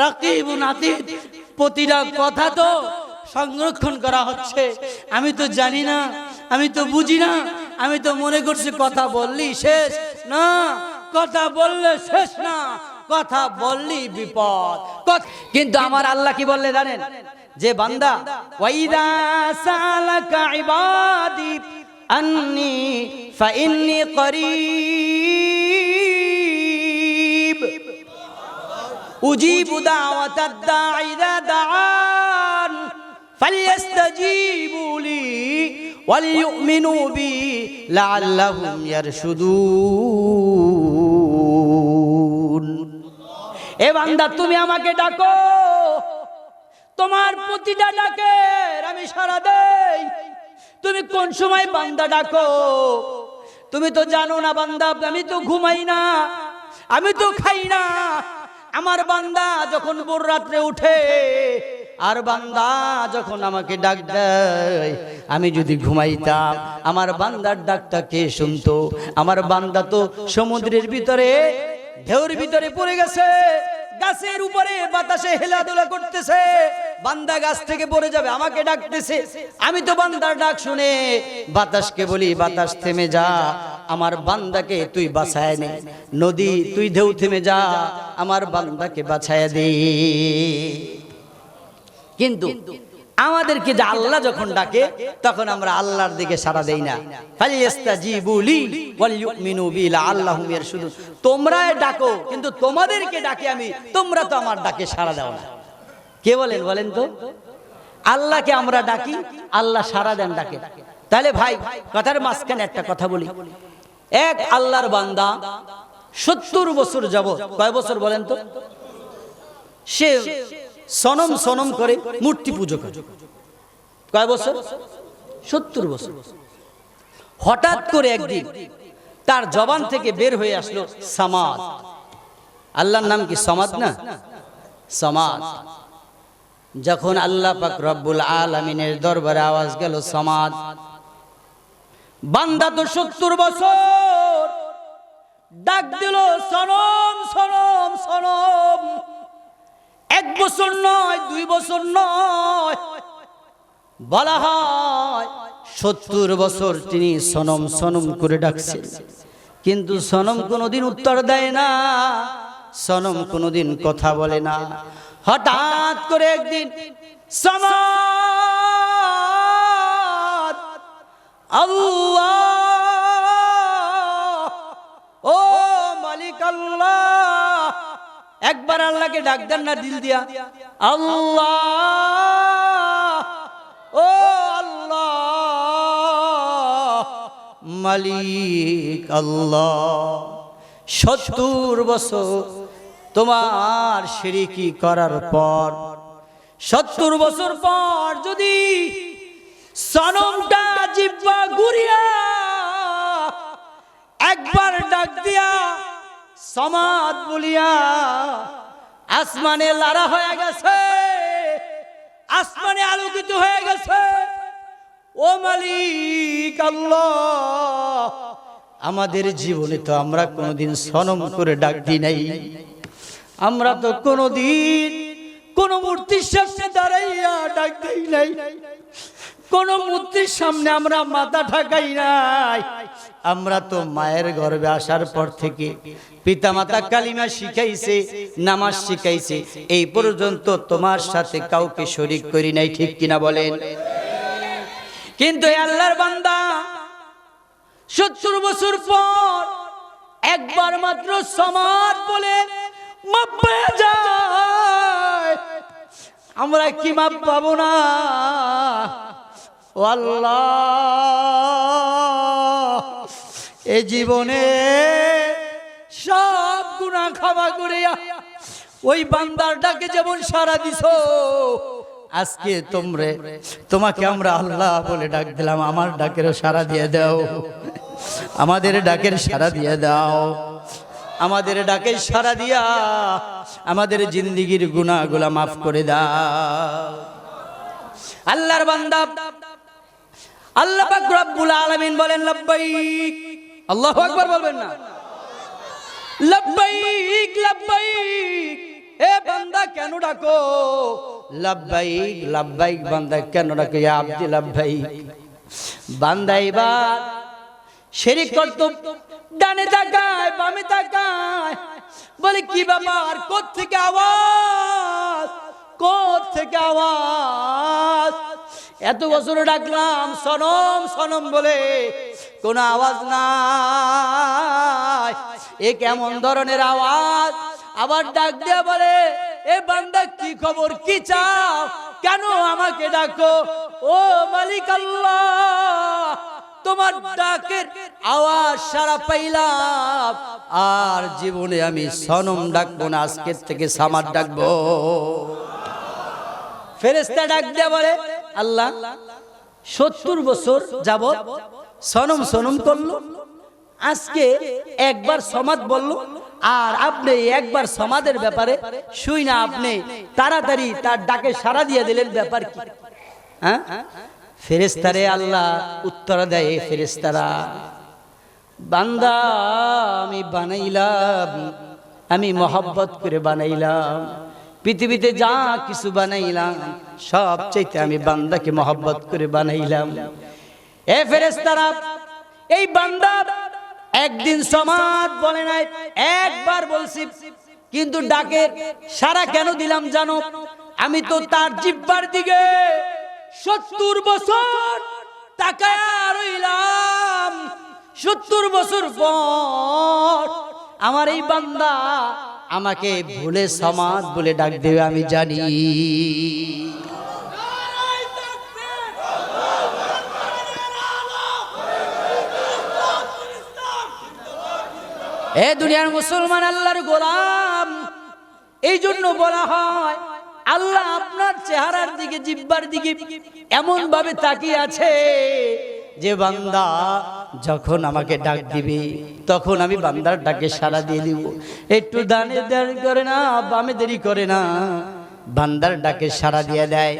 রাকিবুন আতীদ, প্রতিটা কথা তো সংরক্ষণ করা হচ্ছে। আমি তো জানি না, আমি তো বুঝি না, আমি তো মনে করছি কথা বললি শেষ। না, কথা বললে শেষ না, কথা বললি বিপদ। কিন্তু আমার আল্লাহ কি বললে জানেন? যে বান্দা, ওয়াইদা সালাকা ইবাদি আন্নি ফাইন্নী করিব উজিবু দাওয়াতাদ দাঈ ইযা দাআন ফালইস্তাজীবু লি ওয়ালইউমিনু বি লাআল্লাহুম ইয়ারশুদুন। এ বান্দা, তুমি আমাকে ডাকো, তোমার প্রতিটা ডাকের আমি সাড়া দেই। তুমি কোন সময় বান্দা ডাকো? তুমি তো জানো না বান্দা, আমি তো ঘুমাই না, আমি তো খাই না। আমার বান্দা যখন ভোর রাত্রে উঠে আর বান্দা যখন আমাকে ডাক দেয়, আমি যদি ঘুমাইতাম আমার বান্দার ডাকটা কে শুনতো? আমার বান্দা তো সমুদ্রের ভিতরে, ঢেউর ভিতরে পড়ে গেছে, গাছের উপরে বাতাসে হেলাদোলা করতেছে, বান্দা গাছ থেকে পড়ে যাবে, আমাকে ডাকতেছে। আমি তো বান্দার ডাক শুনে বাতাসকে বলি, বাতাস থেমে যা, আমার বান্দাকে তুই বাঁচায় নে। নদী, তুই ঢেউ থেমে যা, আমার বান্দাকে বাঁচায় দে। কিন্তু আমাদেরকে যে আল্লাহ যখন ডাকে তখন আমরা আল্লাহর দিকে সাড়া দেই না। ফালইস্তাজীবু লি ওয়ালইউমিনু বি লাআল্লাহুম ইয়ারশুদুন। তোমরা ডাকো, কিন্তু তোমাদেরকে ডাকি আমি, তোমরা তো আমার ডাকে সাড়া দাও না। কে বলেন বলেন তো? আল্লাহকে আমরা ডাকি, আল্লাহ সাড়া দেন ডাকে। তাহলে ভাই, কথার মাঝখানে একটা কথা বলি। এক আল্লাহর বান্দা 70 বছর যাবত, কয় বছর বলেন তো, সে সনম সনম করে মূর্তি পুজো করে। কয় বছর? 70 বছর। হঠাৎ করে একদিন তার জবান থেকে বের হয়ে আসলো সামাদ। আল্লাহর নাম কি সামাদ না? সামাদ। যখন আল্লাহ পাক রব্বুল আলামিনের দরবারে আওয়াজ গেল সামাদ, বান্দা তো 70 বছর ডাক দিল সনম সনম সনম। 1 বছর নয়, 2 বছর নয়, বলা হয় 70 বছর তিনি সনম সনম করে ডাকছেন। কিন্তু সনম কোনোদিন উত্তর দেয় না, সনম কোনোদিন কথা বলে না। হঠাৎ করে একদিন সামাদ, আল্লাহ, ও মালিক আল্লাহ, একবার আল্লাহকে ডাক দেন না দিল দিয়া, আল্লাহ, ও আল্লাহ, মালিক আল্লাহ। 70 বছর তোমার শিরকি করার পর, 70 বছর পর যদি সনমটা জিহ্বা ঘুরিয়া একবার ডাক দিয়া সামাদ বলিয়া আসমানে লারা হয়ে গেছে, আসমানে আলোকিত হয়ে গেছে, ও মালিক আল্লাহ, আমাদের জীবনে তো আমরা কোনোদিন সনম করে ডাক দিই নাই। আমরা তো কোনোদিন কোন মূর্তির সামনে দাঁড়াইয়া ডাক দিই নাই, কোন মূর্তির সামনে আমরা মাথা ঠাকাই নাই। আমরা তো মায়ের গর্ভে আসার পর থেকে পিতামাতা কালিমা শিখাইছে, নামাজ শিখাইছে, এই পর্যন্ত তোমার সাথে কাউকে শরীক করি নাই, ঠিক কিনা বলেন? কিন্তু আল্লাহর বান্দা 70 বছর পর একবার মাত্র সামাদ বলে মাপ পেয়ে যায়। আমরা কি মাপ পাবো না? ও আল্লাহ, এই জীবনে সব গুনাহ ক্ষমা করিয়া ওই বান্দার ডাকে যেমন সাড়া দিছো, আজকে তোমাকে আমরা আল্লাহ বলে ডাক দিলাম, আমার ডাকেরও সাড়া দিয়ে দাও, আমাদের ডাকের সাড়া দিয়ে দাও, আমাদের ডাকের সাড়া দিয়া আমাদের জিন্দেগীর গুনাহগুলো মাফ করে দাও। আল্লাহর বান্দা আল্লাহ পাক রব্বুল আলামিন বলেন লব্বাইক, আল্লাহু আকবার বলবেন না? লব্বাইক লব্বাইক। এ বান্দা কেন ডাকো? লাব্বাইক লাব্বাইক বান্দা কেন ডাকো? ইয়া আব্দি লাব্বাইক। বান্দা এবার শিরক করত, ডানে তাকায় বামে তাকায়, বলে কি ব্যাপার, কোত্থেকে আওয়াজ, কোত্থেকে আওয়াজ? এত বছর ডাকলাম সনম সনম বলে, কোনো আওয়াজ নাই, এ কেমন ধরনের আওয়াজ? আবার ডাক দিয়া বলে, এ বান্দা কি খবর, কি চাও, কেন আমাকে ডাকো? ও মালিক আল্লাহ, তোমার ডাকের আওয়াজ সারা পাইলাম, আর জীবনে আমি সনম ডাকবো না, আজকের থেকে সামাদ ডাকবো। ফেরেশতা ডাক দিয়া বলে, আল্লাহ 70 বছর যাবত সনম সনম করলো, আজকে একবার সমাদ বললো, আর আপনি একবার সমাদের ব্যাপারে শুই না, আপনি তাড়াতাড়ি তার ডাকে সাড়া দিয়ে দিলেন, ব্যাপার কি? হ্যাঁ, ফেরেশতারে আল্লাহ উত্তর দেয়, ফেরেশতারা, বান্দা আমি বানাইলাম, আমি মহব্বত করে বানাইলাম, পৃথিবীতে যা কিছু বানাইলাম সব চাইতে আমি বান্দাকে মহব্বত করে বানাইলাম। এ ফেরেশতারা, এই বান্দা একদিন সমাদ বলে নাই, একবার বলছি, কিন্তু ডাকের সারা কেন দিলাম জানো? আমি তো তার জিহ্বার দিকে 70 বছর তাকায়া রইলাম, 70 বছর পর আমার এই বান্দা আমাকে ভুলে সমাদ বলে ডাক দেবে, আমি জানি। এ দুনিয়ার মুসলমান, আল্লাহর গোলাম, এই জন্য বলা হয় আল্লাহ আপনার চেহারার দিকে, জিহ্বার দিকে এমন ভাবে তাকিয়ে আছে যে বান্দা যখন আমাকে ডাক দিবে তখন আমি বান্দার ডাকে সাড়া দিয়ে দিব। একটু ডানে দেরি করে না, বামে দেরি করে না, বান্দার ডাকে সাড়া দিয়ে দেয়।